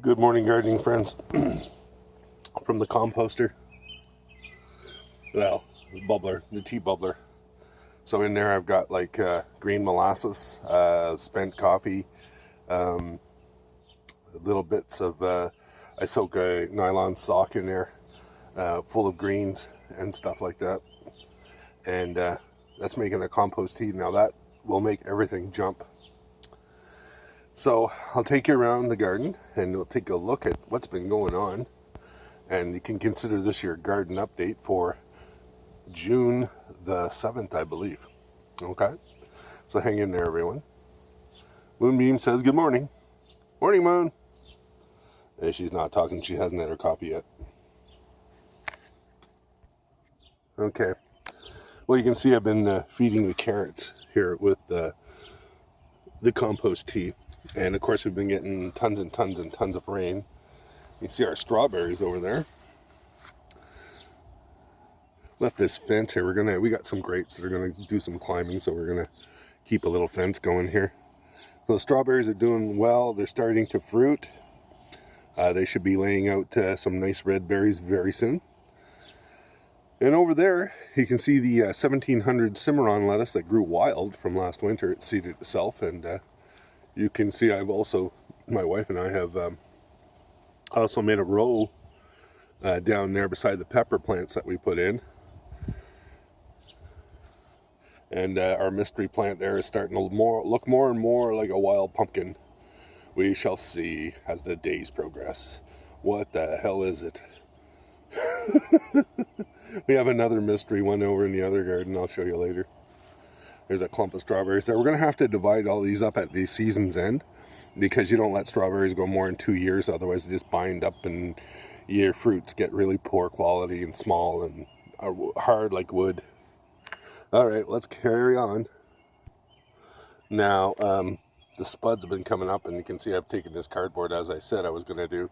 Good morning, gardening friends. From the composter. Well, the bubbler, the tea bubbler. So in there I've got like green molasses, spent coffee, little bits of, I soak a nylon sock in there full of greens and stuff like that. And that's making a compost tea. Now that will make everything jump. So I'll take you around the garden and we'll take a look at what's been going on. And you can consider this your garden update for June the 7th, I believe. Okay? So hang in there, everyone. Moonbeam says good morning. Morning, Moon. Hey, she's not talking. She hasn't had her coffee yet. Okay. Well, you can see I've been feeding the carrots here with the compost tea. And, of course, we've been getting tons and tons and tons of rain. You see our strawberries over there. Left this fence here. We got some grapes that are gonna do some climbing, so we're gonna keep a little fence going here. So the strawberries are doing well. They're starting to fruit. They should be laying out some nice red berries very soon. And over there, you can see the 1700 Cimarron lettuce that grew wild from last winter. It seeded itself, and you can see my wife and I have also made a row down there beside the pepper plants that we put in. And our mystery plant there is starting to look more and more like a wild pumpkin. We shall see as the days progress. What the hell is it? We have another mystery one over in the other garden. I'll show you later. There's a clump of strawberries there. We're going to have to divide all these up at the season's end, because you don't let strawberries go more than 2 years. Otherwise, they just bind up and your fruits get really poor quality and small and are hard like wood. All right, let's carry on. Now, the spuds have been coming up, and you can see I've taken this cardboard as I said I was going to do.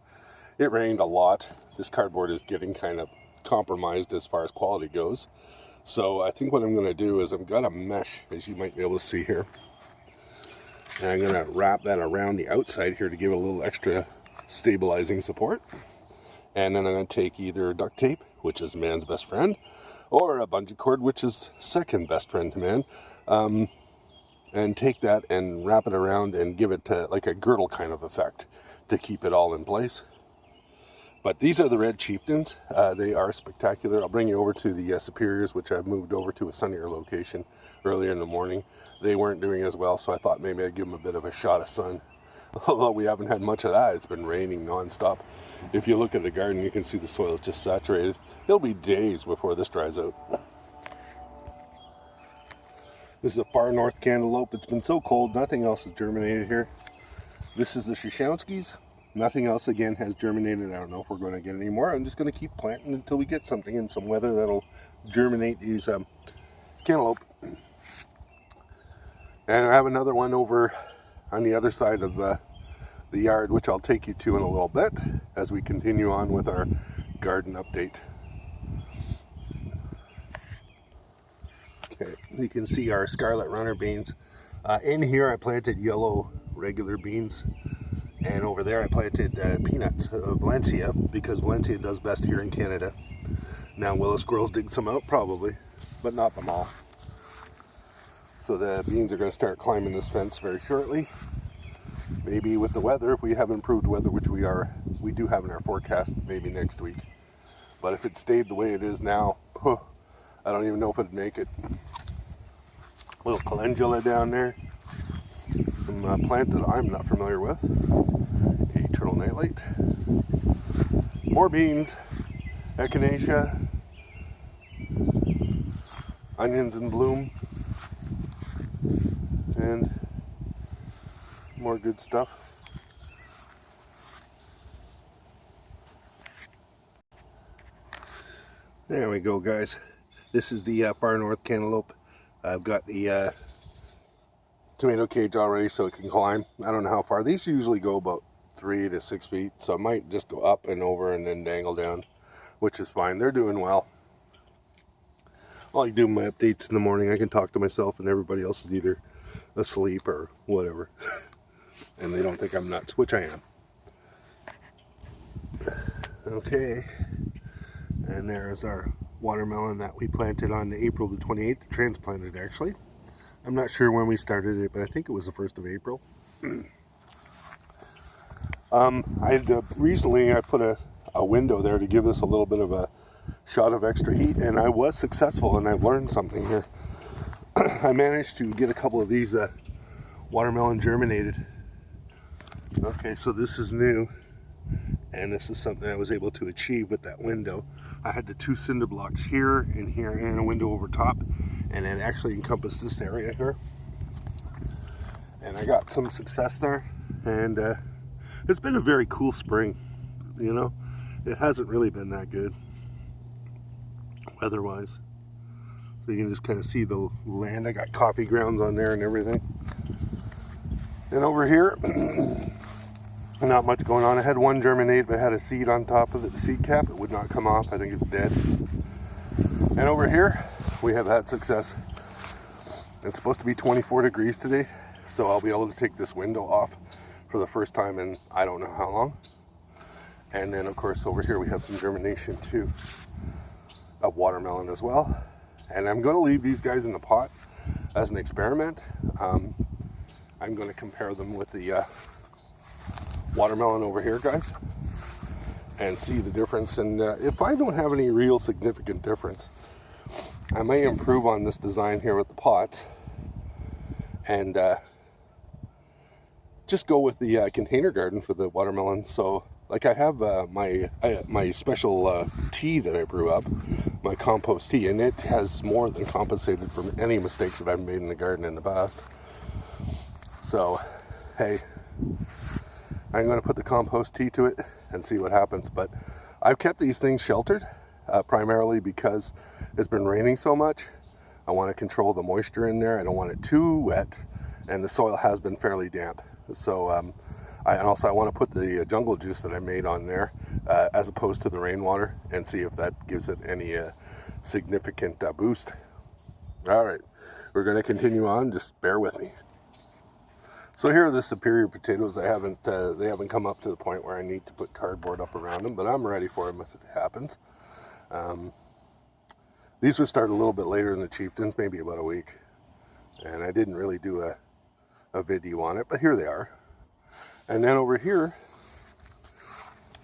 It rained a lot. This cardboard is getting kind of compromised as far as quality goes. So I think what I'm going to do is I've got a mesh, as you might be able to see here. And I'm going to wrap that around the outside here to give it a little extra stabilizing support. And then I'm going to take either duct tape, which is man's best friend, or a bungee cord, which is second best friend to man, and take that and wrap it around and give it like a girdle kind of effect to keep it all in place. But these are the red chieftains. They are spectacular. I'll bring you over to the superiors, which I've moved over to a sunnier location earlier in the morning. They weren't doing as well, so I thought maybe I'd give them a bit of a shot of sun. Although we haven't had much of that. It's been raining nonstop. If you look at the garden, you can see the soil is just saturated. It'll be days before this dries out. This is a far north cantaloupe. It's been so cold, nothing else has germinated here. This is the Shishowskis. Nothing else, again, has germinated. I don't know if we're going to get any more. I'm just going to keep planting until we get something in some weather that'll germinate these cantaloupe. And I have another one over on the other side of the yard, which I'll take you to in a little bit as we continue on with our garden update. Okay, you can see our scarlet runner beans. In here I planted yellow regular beans, and over there I planted peanuts of Valencia, because Valencia does best here in Canada. Now, will the squirrels dig some out? Probably, but not them all. So the beans are going to start climbing this fence very shortly. Maybe with the weather, if we have improved weather, which we do have in our forecast, maybe next week. But if it stayed the way it is now, I don't even know if it'd make it. Little calendula down there. Some plant that I'm not familiar with. Eternal nightlight. More beans. Echinacea. Onions in bloom. And more good stuff. There we go, guys. This is the far north cantaloupe. I've got the tomato cage already so it can climb. I don't know how far. These usually go about 3 to 6 feet, so it might just go up and over and then dangle down, which is fine. They're doing well. I'll do my updates in the morning. I can talk to myself, and everybody else is either asleep or whatever. And they don't think I'm nuts, which I am. Okay, and there's our watermelon that we planted on April the 28th, transplanted actually. I'm not sure when we started it, but I think it was the 1st of April. Recently I put a window there to give us a little bit of a shot of extra heat, and I was successful, and I learned something here. I managed to get a couple of these watermelon germinated. Okay, so this is new, and this is something I was able to achieve with that window. I had the 2 cinder blocks here and a window over top, and it actually encompassed this area here. And I got some success there, and it's been a very cool spring, you know. It hasn't really been that good weather-wise. So you can just kind of see the land. I got coffee grounds on there and everything. And over here, not much going on. I had one germinate, but I had a seed on top of it, the seed cap. It would not come off. I think it's dead. And over here, we have had success. It's supposed to be 24 degrees today, so I'll be able to take this window off for the first time in I don't know how long. And then, of course, over here we have some germination too of watermelon as well. And I'm going to leave these guys in the pot as an experiment. I'm going to compare them with the watermelon over here, guys, and see the difference. And if I don't have any real significant difference, I may improve on this design here with the pots and just go with the container garden for the watermelon. So like I have my special tea that I brew up, my compost tea, and it has more than compensated for any mistakes that I've made in the garden in the past. So, hey, I'm going to put the compost tea to it and see what happens. But I've kept these things sheltered primarily because it's been raining so much. I want to control the moisture in there. I don't want it too wet, and the soil has been fairly damp. So I want to put the jungle juice that I made on there as opposed to the rainwater, and see if that gives it any significant boost. All right, we're going to continue on. Just bear with me. So here are the superior potatoes. They haven't come up to the point where I need to put cardboard up around them, but I'm ready for them if it happens. These would start a little bit later than the chieftains, maybe about a week, and I didn't really do a video on it, but here they are. And then over here,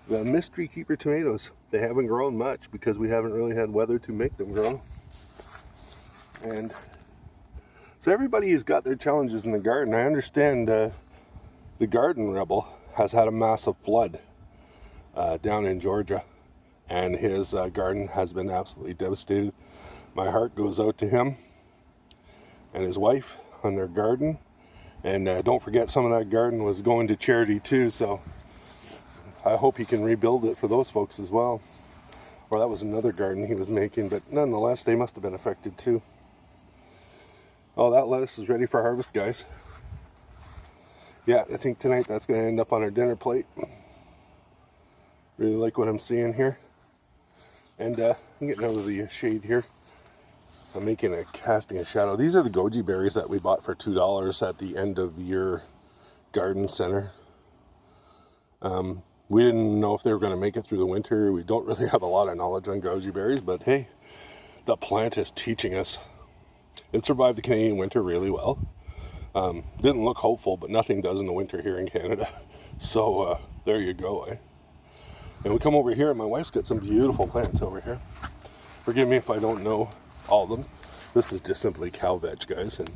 the mystery keeper tomatoes. They haven't grown much because we haven't really had weather to make them grow. And so everybody has got their challenges in the garden. I understand the garden rebel has had a massive flood down in Georgia, and his garden has been absolutely devastated. My heart goes out to him and his wife on their garden. And don't forget, some of that garden was going to charity too, so I hope he can rebuild it for those folks as well. Or that was another garden he was making, but nonetheless, they must have been affected too. Oh, that lettuce is ready for harvest, guys. Yeah, I think tonight that's going to end up on our dinner plate. Really like what I'm seeing here. And I'm getting out of the shade here. I'm casting a shadow. These are the goji berries that we bought for $2 at the end of year garden center. We didn't know if they were going to make it through the winter. We don't really have a lot of knowledge on goji berries, but hey, the plant is teaching us. It survived the Canadian winter really well. Didn't look hopeful, but nothing does in the winter here in Canada. So there you go. And we come over here, and my wife's got some beautiful plants over here. Forgive me if I don't know all of them. This is just simply cow veg, guys, and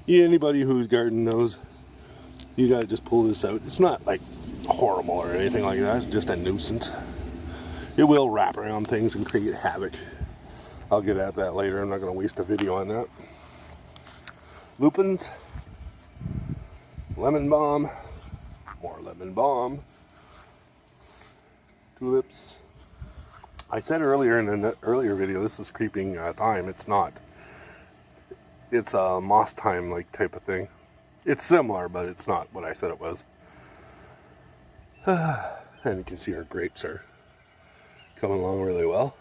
anybody whose garden knows, you gotta just pull this out. It's not like horrible or anything like that. It's just a nuisance. It will wrap around things and create havoc. I'll get at that later. I'm not going to waste a video on that. Lupins, lemon balm, more lemon balm, tulips. I said earlier in an earlier video, this is creeping thyme. It's not. It's a moss thyme like type of thing. It's similar, but it's not what I said it was. And you can see our grapes are coming along really well.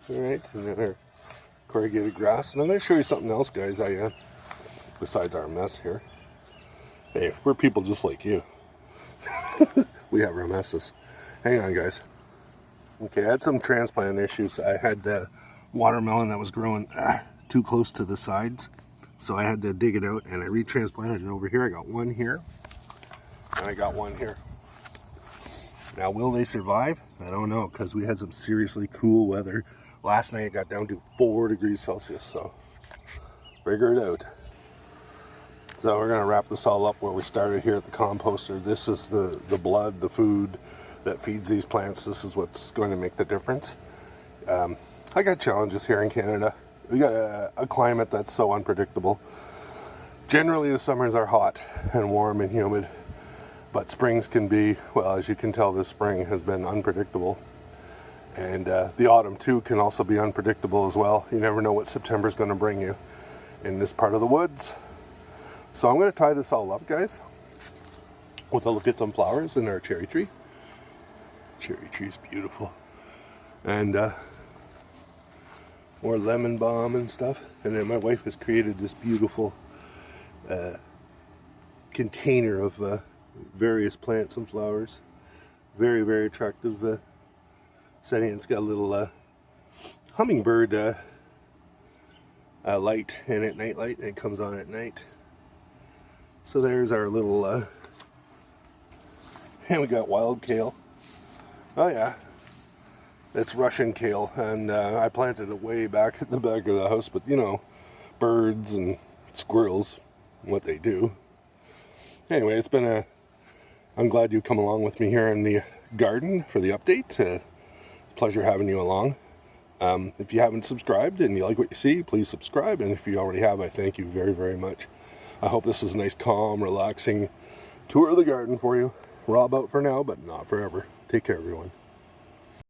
Alright, and then our corrugated grass. And I'm going to show you something else, guys, besides our mess here. Hey, we're people just like you. We have our messes. Hang on, guys. Okay, I had some transplant issues. I had watermelon that was growing too close to the sides, so I had to dig it out, and I retransplanted it over here. I got one here, and I got one here. Now, will they survive? I don't know, because we had some seriously cool weather. Last night it got down to 4 degrees Celsius, so figure it out. So we're going to wrap this all up where we started here at the composter. This is the blood, the food that feeds these plants. This is what's going to make the difference. I got challenges here in Canada. We got a climate that's so unpredictable. Generally the summers are hot and warm and humid, but springs can be, well, as you can tell, this spring has been unpredictable. And the autumn too can also be unpredictable as well. You never know what September's going to bring you in this part of the woods. So I'm going to tie this all up, guys, with a look at some flowers in our cherry tree. Cherry tree's beautiful. And more lemon balm and stuff. And then my wife has created this beautiful container of various plants and flowers. Very, very attractive setting. It's got a little hummingbird light in it, night light, and it comes on at night. So there's our little, and we got wild kale. Oh yeah, it's Russian kale, and I planted it way back at the back of the house, but you know, birds and squirrels, what they do. Anyway, it's been I'm glad you've come along with me here in the garden for the update. Pleasure having you along. If you haven't subscribed and you like what you see, please subscribe, and if you already have, I thank you very, very much. I hope this was a nice, calm, relaxing tour of the garden for you. We're all about for now, but not forever. Take care, everyone.